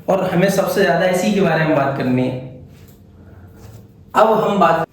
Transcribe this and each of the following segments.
और हमें सबसे ज्यादा इसी के बारे में बात करनी है। अब हम बात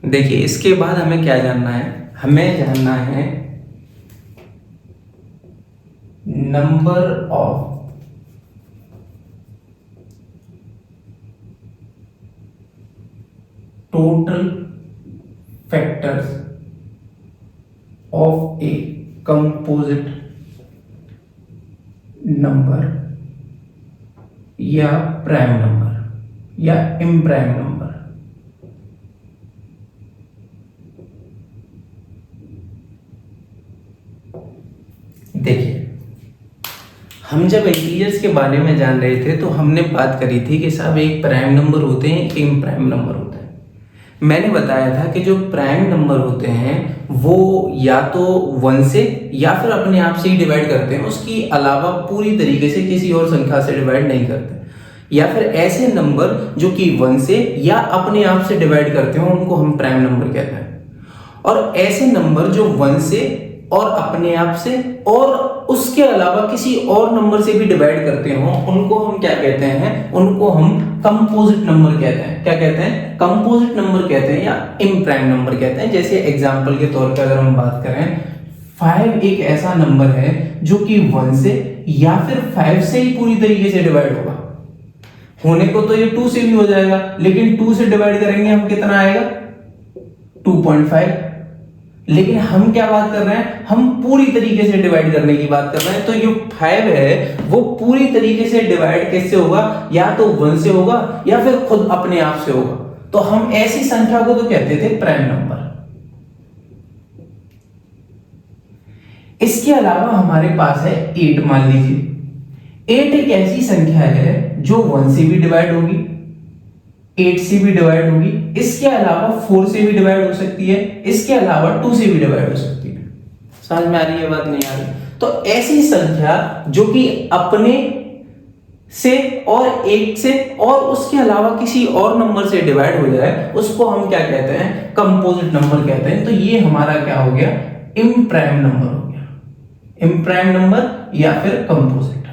देखिए, इसके बाद हमें क्या जानना है, हमें जानना है number of total factors of a composite number या प्राइम नंबर या इम्प्राइम नंबर। देखिए, हम जब इंटीजर्स के बारे में जान रहे थे तो हमने बात करी थी कि साहब एक प्राइम नंबर होते हैं, एक इम्प्राइम नंबर होता है। मैंने बताया था कि जो प्राइम नंबर होते हैं वो या तो 1 से या फिर अपने आप से ही डिवाइड करते हैं, उसकी अलावा पूरी तरीके से किसी और संख्या से डिवाइड नहीं करते। या फिर ऐसे नंबर जो कि 1 से या अपने आप से डिवाइड करते हो उनको हम प्राइम नंबर कहते हैं। और ऐसे नंबर जो 1 से और अपने आप से और उसके अलावा किसी और नंबर से भी डिवाइड करते हो उनको हम क्या कहते हैं, उनको हम कंपोजिट नंबर कहते हैं। क्या कहते हैं? कंपोजिट नंबर कहते हैं या इम्प्राइम नंबर कहते हैं। जैसे एग्जांपल के तौर पर अगर हम बात करें, 5 एक ऐसा नंबर है जो कि 1 से या फिर 5 से ही पूरी तरीके से डिवाइड होगा। होने को तो ये 2 से भी हो जाएगा, लेकिन 2 से डिवाइड करेंगे हम कितना आएगा? 2.5। लेकिन हम क्या बात कर रहे हैं, हम पूरी तरीके से डिवाइड करने की बात कर रहे हैं। तो ये 5 है वो पूरी तरीके से डिवाइड कैसे होगा? या तो 1 से होगा या फिर खुद अपने आप से होगा। तो हम ऐसी संख्या को तो कहते थे प्राइम नंबर। इसके अलावा हमारे पास है 8। मान लीजिए 8 एक ऐसी संख्या है जो 1 से भी डिवाइड होगी, 8 से भी डिवाइड होगी, इसके अलावा 4 से भी डिवाइड हो सकती है, इसके अलावा 2 से भी डिवाइड हो सकती है। समझ में आ रही है बात? नहीं आ रही? तो ऐसी संख्या जो कि अपने से और 1 से और उसके अलावा किसी और नंबर से डिवाइड हो जाए उसको हम क्या कहते हैं? कंपोजिट नंबर कहते हैं। तो ये हमारा क्या हो गया? इम्प्राइम नंबर हो गया। इम्प्राइम नंबर या फिर कंपोजिट नंबर।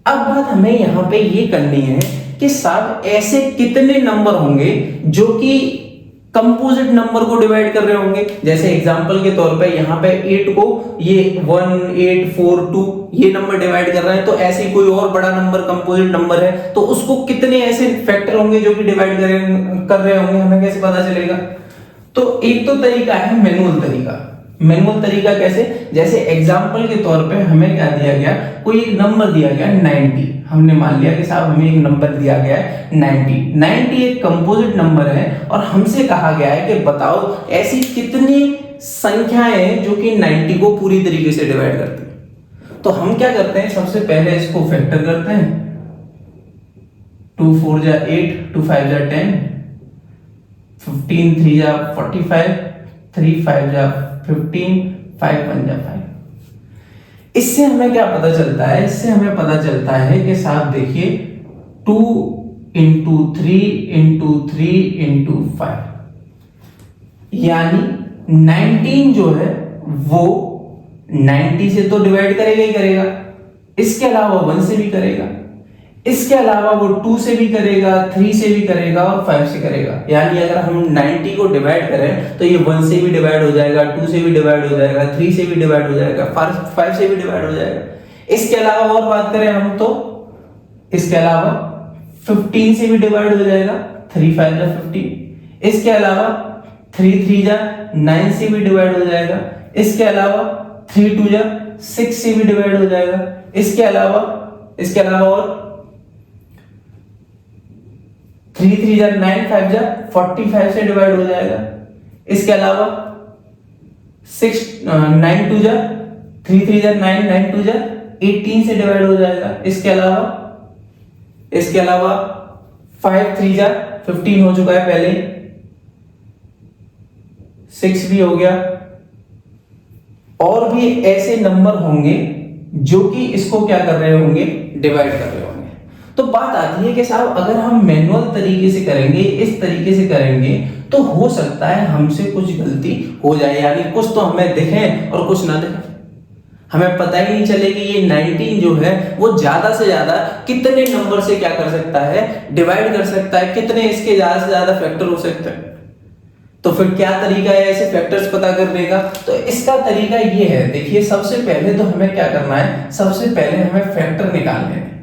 अब बात हमें यहां पे ये करनी है कि साहब ऐसे कितने नंबर होंगे जो कि कंपोजिट नंबर को डिवाइड कर रहे होंगे। जैसे एग्जांपल के तौर पे यहाँ पे 8 को ये 1, 8, 4, 2 ये नंबर डिवाइड कर रहे हैं, तो ऐसे कोई और बड़ा नंबर कंपोजिट नंबर है तो उसको कितने ऐसे फैक्टर होंगे जो कि डिवाइड कर रहे होंगे, हमें कैसे पता चलेगा? तो एक तो तरीका है मैनुअल तरीका। मैनुअल तरीका कैसे? जैसे एग्जांपल के तौर पे हमें क्या दिया गया, कोई एक नंबर दिया गया 90। हमने मान लिया कि साहब हमें एक नंबर दिया गया है 90। 90 एक कंपोजिट नंबर है और हमसे कहा गया है कि बताओ ऐसी कितनी संख्याएं जो कि 90 को पूरी तरीके से डिवाइड करती है। तो हम क्या करते हैं, सबसे पहले इसको फैक्टर करते हैं। 2 4 जा 8, 2 5 जा 10, 15 3 जा 45, 3 5 जा 15, 5 1 जा 5। इससे हमें क्या पता चलता है? इससे हमें पता चलता है कि साहब देखिए 2 into 3 into 3 into 5 यानी 19 जो है वो 90 से तो डिवाइड करेगा ही करेगा, इसके अलावा 1 से भी करेगा, इसके अलावा वो 2 से भी करेगा, 3 से भी करेगा और 5 से करेगा। यानी अगर हम 90 को डिवाइड करें तो ये 1 से भी डिवाइड हो जाएगा, 2 से भी डिवाइड हो जाएगा, 3 से भी डिवाइड हो जाएगा, 5 से भी डिवाइड हो जाएगा। इसके अलावा और बात करें हम तो इसके अलावा 15 से भी डिवाइड हो जाएगा, 3 5 जा 15। इसके अलावा 3 3 जा 9 से भी डिवाइड हो जाएगा, इसके अलावा 3 2 जा 6 से भी डिवाइड हो जाएगा, इसके अलावा और 3 3 जा 9, 5 जा 45 से डिवाइड हो जाएगा। इसके अलावा 9 2 जा 3 3 जा 9, 9 2 जा 18 से डिवाइड हो जाएगा। इसके अलावा 5 3 जा 15 हो चुका है पहले, 6 भी हो गया। और भी ऐसे नंबर होंगे जो कि इसको क्या कर रहे होंगे, डिवाइड कर रहे होंगे। तो बात आती है कि साहब अगर हम मैनुअल तरीके से करेंगे, इस तरीके से करेंगे तो हो सकता है हमसे कुछ गलती हो जाए, यानी कुछ तो हमें दिखे और कुछ ना दिखे, हमें पता ही नहीं चले कि ये 19 जो है वो ज्यादा से ज्यादा कितने नंबर से क्या कर सकता है, डिवाइड कर सकता है, कितने इसके ज्यादा से ज्यादा फैक्टर हो सकते हैं। तो फिर क्या तरीका है ऐसे फैक्टर्स पता करने का? तो इसका तरीका ये है, देखिए सबसे पहले तो हमें क्या करना है, सबसे पहले हमें फैक्टर निकालने हैं।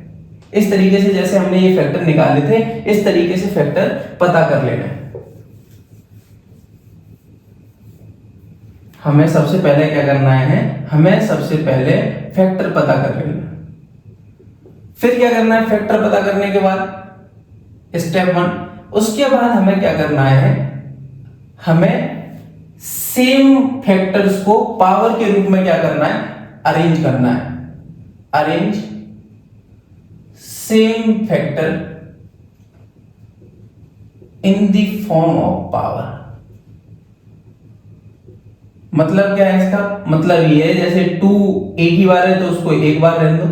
इस तरीके से जैसे हमने ये फैक्टर निकाले थे, इस तरीके से फैक्टर पता कर लेना है। हमें सबसे पहले क्या करना है, हमें सबसे पहले फैक्टर पता कर लेना है। फिर क्या करना है, फैक्टर पता करने के बाद स्टेप 1, उसके बाद हमें क्या करना है, हमें सेम फैक्टर्स को पावर के रूप में क्या करना है, अरेंज करना है। Arrange same factor in the form of power. मतलब क्या है इसका मतलब ये है, जैसे 2 एक ही बार है तो उसको एक बार रहने दो,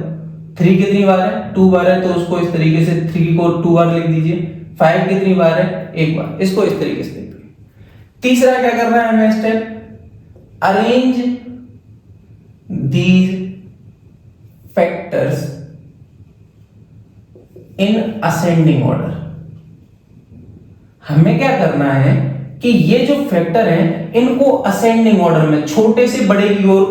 3 कितनी बार है, 2 बार है तो उसको इस तरीके से 3 को 2 बार लिख दीजिए, 5 कितनी बार है, एक बार, इसको इस तरीके से। तीसरा क्या करना है हमें step, arrange these factors in ascending order. हमें क्या करना है कि ये जो फैक्टर हैं इनको असेंडिंग ऑर्डर में छोटे से बड़े की ओर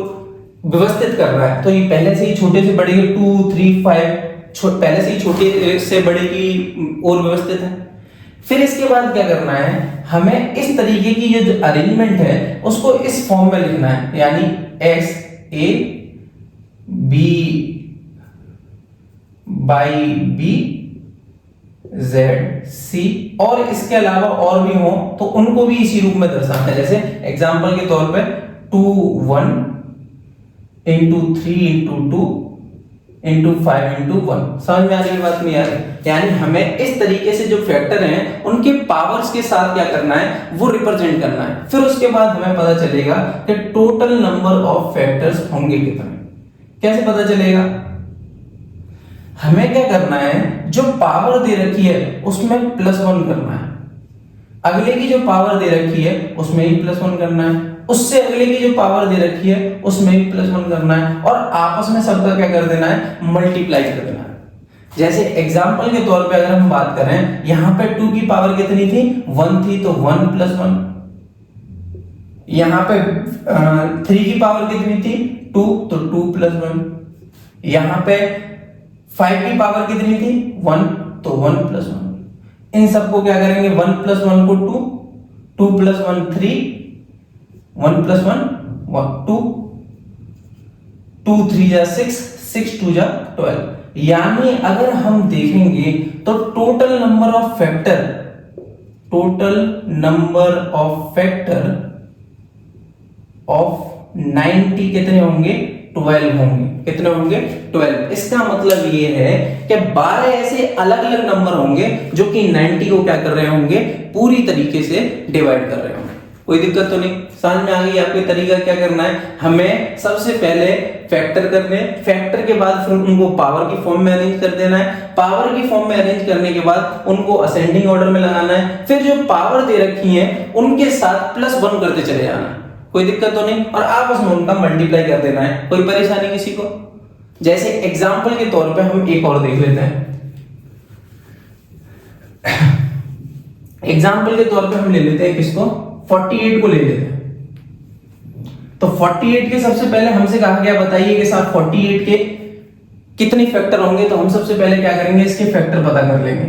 व्यवस्थित करना है। तो ये पहले से ही छोटे से बड़े की 2, 3, 5 पहले से ही छोटे से बड़े की ओर व्यवस्थित है। फिर इसके बाद क्या करना है, हमें इस तरीके की ये जो अरेंजमेंट है उसको इस फॉर्म में लिखना है, यानी S A B by B Z C, और इसके अलावा और भी हो तो उनको भी इसी रूप में दर्शाना है। जैसे एग्जांपल के तौर पे 2 1 इंटू 3 इंटू 2 इंटू 5 इंटू 1। समझ में आ रही है बात नहीं आ रही? यानी हमें इस तरीके से जो फैक्टर हैं उनके पावर्स के साथ क्या करना है, वो रिप्रेजेंट करना है। फिर उसके बाद हमें पता चलेगा कि टोटल नंबर ऑफ फैक्टर्स होंगे कितने। कैसे पता चलेगा, हमें क्या करना है, जो पावर दे रखी है उसमें +1 करना है, अगले की जो पावर दे रखी है उसमें ही +1 करना है, उससे अगले की जो पावर दे रखी है उसमें भी +1 करना है, और आपस में सबका क्या कर देना है, मल्टीप्लाई कर देना है। जैसे एग्जांपल के तौर पे अगर हम बात करें, यहां पे 2 की पावर कितनी थी, 1 थी, तो 1 + 1। यहां पे 3 की पावर कितनी थी, 2, तो 2 + 1। यहां पे 5 की पावर कितनी थी, 1, तो 1 + 1। इन सबको क्या करेंगे, 1 + 1 को 2, 2 + 1 3, 1 + 1 2, 2 3 जा 6, 6 2 जा 12। यानी अगर हम देखेंगे तो total number of factor of 90 कितने होंगे, 12 होंगे। कितने होंगे, 12। इसका मतलब ये है कि 12 ऐसे अलग अलग नंबर होंगे जो कि 90 को क्या कर रहे होंगे, पूरी तरीके से डिवाइड कर रहे होंगे। कोई दिक्कत तो नहीं, समझ में आ गई आपको तरीका क्या करना है। हमें सबसे पहले फैक्टर करने, फैक्टर के बाद फिर उनको पावर की फॉर्म में अरेंज कर देना है, पावर की फॉर्म में अरेंज करने के बाद उनको असेंडिंग ऑर्डर में लगाना है, फिर जो पावर दे रखी है उनके साथ +1 करते चले जाना है। कोई दिक्कत तो नहीं, और आपस में उनका मल्टीप्लाई कर देना है। कोई परेशानी किसी को? जैसे एग्जांपल के तौर पे हम एक और देख लेते हैं। एग्जांपल के तौर पे हम ले लेते हैं किसको, 48 को ले लेते हैं। तो 48 के सबसे पहले हमसे कहा गया बताइए कि साथ 48 के कितने फैक्टर होंगे। तो हम सबसे पहले क्या करेंगे, इसके फैक्टर पता कर लेंगे।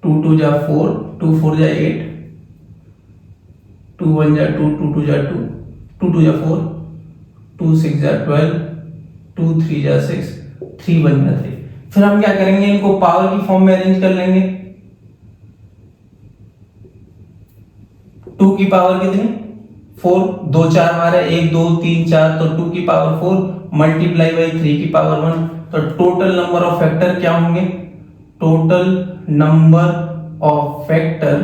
2 2 जा 4, 2 4 जा 8, 2 1 जा 2, 2 2 जा 2, 2 2 जा 4, 2 6 जा 12, 2 3 जा 6, 3 1 जा 3। फिर हम क्या करेंगे, इनको पावर की फॉर्म में अरेंज कर लेंगे। 2 की पावर कितनी, 4, 2 4 बार है, 1 2 3 4, तो 2 की पावर 4 मल्टीप्लाई बाई 3 की पावर 1। तो टोटल नंबर ऑफ फैक्टर क्या होंगे, total number of factor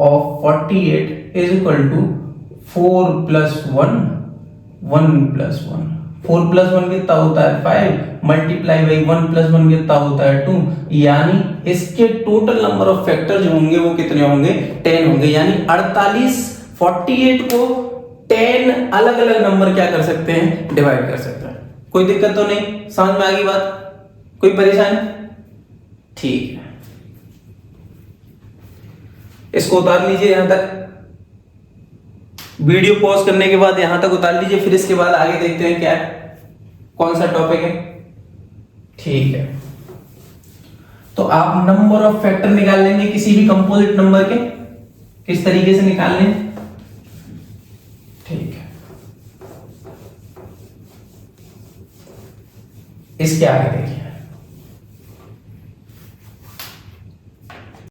of 48 is equal to 4 + 1, 1 + 1, 4 plus 1 कितना होता है 5 मल्टीप्लाई बाई 1 प्लस 1 कितना होता है 2, यानी इसके टोटल नंबर ऑफ फैक्टर जो होंगे वो कितने होंगे 10 होंगे। यानी 48 को 10 अलग अलग नंबर क्या कर सकते हैं डिवाइड कर सकते हैं। कोई दिक्कत तो नहीं, समझ में आ गई बात, कोई परेशानी? ठीक है, इसको उतार लीजिए यहां तक, वीडियो पॉज करने के बाद यहां तक उतार लीजिए, फिर इसके बाद आगे देखते हैं क्या कौन सा टॉपिक है। ठीक है, तो आप नंबर ऑफ फैक्टर निकाल लेंगे किसी भी कंपोजिट नंबर के, किस तरीके से निकाल लेंगे? ठीक है, इसके आगे देखिए,